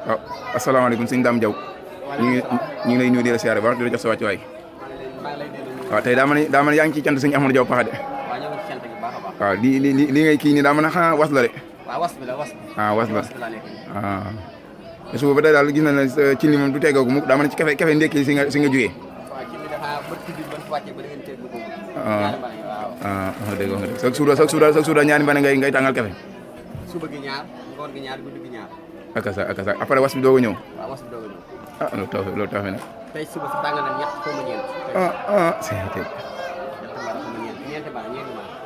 waaw asalaamaaleykum sëñ Dame Diaw ñu ngi lay nuyu di la siyaare ba di la jox sa wàccuwaay waaw tey daa mën yaa ngi ci cant sëñ Ahmadou Diaw Pakhaté waaw li ngay kii nii daa mën a xanaa was la de was la suba ba tey daal gis na ne ci li moom du teggoogu mukk daa mën a ci kafe ndékki si nga jógee dégg nga chaque jour ñaari mbane ngay tàngal kafe suba gi ñaar ngoon gi ñaar guddi gi ñaar akasa après was bi doog a ñëw waaw was bi doog a ñëw loolu tax nag tey suba si tàng na ñett xaw ma ñeent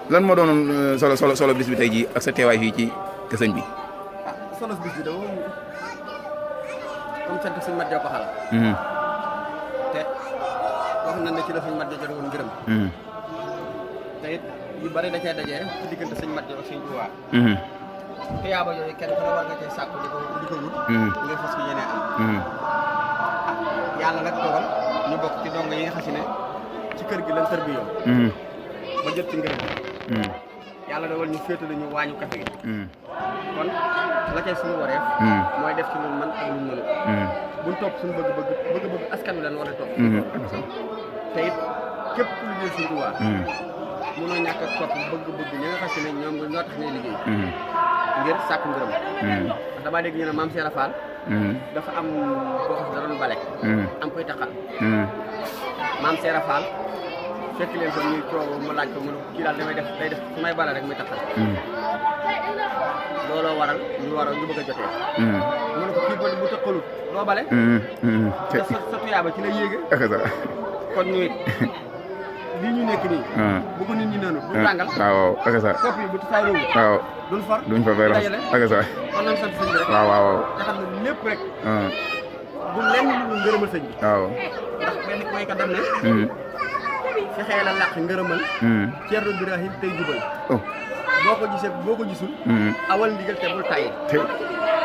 lan moo doonoon solo bis bi tey jii ak sa teewaay fii ci kër sëñ bi solo bis bi da moom comme sant sëñ Mat Diaw Pakhaté te wax na ne ci la sëñ Mat Diaw joxe woon ngërëm te it yu bari da cee dajee ci diggante sëñ Mat Diaw ak sëñ Tuubaa te yaaba yooyu kenn ku ne war nga cee sàkku di ko wut ngir fas ko yéene am yàlla nag dogal ñu bokk ci donga yi nga xam ne ci kër gi lañ tarbiyoo ba jot ci ngërëm yàlla dogal ñu féetale ñu waañu kafe gi kon la cay suñu wareef mooy def ci lu man ak lu mënul buñ topp suñu bëgg askan wi dañ war a topp te it képp ku liggéey suñu Tuubaa mënoo ñàkk a topp bëgg-bëgg ñi nga xam ne ñoom ñoo tax ngay liggéey ngir sàkku ngërëm damaa dégg ñu ne maam Seera Fall dafa am koo xam ne da doon bale am koy taxal maam Seera Fall fekk leen ko ñuy coow mu laaj ko mu ne kii daal day def su may bale rek muy taxal looloo waral ñu bëgg a jotee mu ne ko kii bu taxalut doo bale te sa tuyaaba ci la yéege kon ñu it lii ñu nekk nii bu ko nit ñi naanu du tàngal waaw kopp yi bu tasaaroo waaw duñ far bay dajale kon nañ sant sëñ bi rek waaw te xam ne lépp rek du lenn lu ngërëmal sëñ bi waaw ndax benn koykat dam ne fexee la làq ngërëmal Ceerno Birahim tey jubal boo ko gisul awal ndigal te bul tàyyi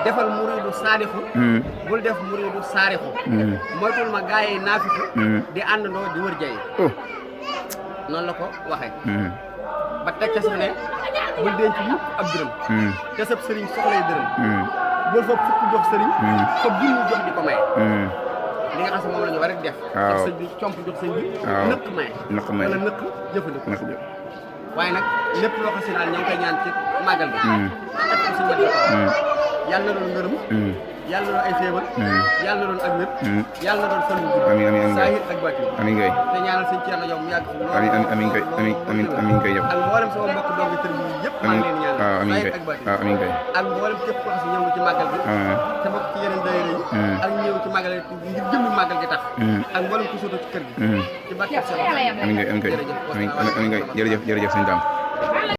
defal muriidu saadixu bul def muriidu saarixu moytul ma gaayee naafiku di àndandoo di wër jay noonu la ko waxee ba teg ca sax ne bul denc mukk ab dërëm te sab sëriñ soxlay dërëm bul fa fukk jox sëriñ fa junni jox di ko maye li nga xam ne moom la ñu war a def jox sëñ bi comp jox sëñ bi nëkk maye wala nëkk jëfandikoo waaye nag lépp loo xam si daal ñoo ngi koy ñaan ci màggal bi ak ko suñu wàllu yàlla na doon ngërëm yàlla na doon ay féebal yàlla na doon ak wér yàlla na doon fan bu gudd saahir ak baatin amiin kay te ñaanal sëñ Thierno Diaw mu yàgg fi lool amiin kay ak mboolem sama mbokk doomu tër bi yëpp maa ngi leen ñaanal saahir ak baatin amiin kay ak mboolem képp koo xam si ñëw nga ci màggal bi te bokk ci yeneen daayira yi ak ñëw ci màggal ngir jëmmi màggal gi tax ak mboolem ku soto ci kër gi ci barke amiin kay jërëjëf sëñ Dame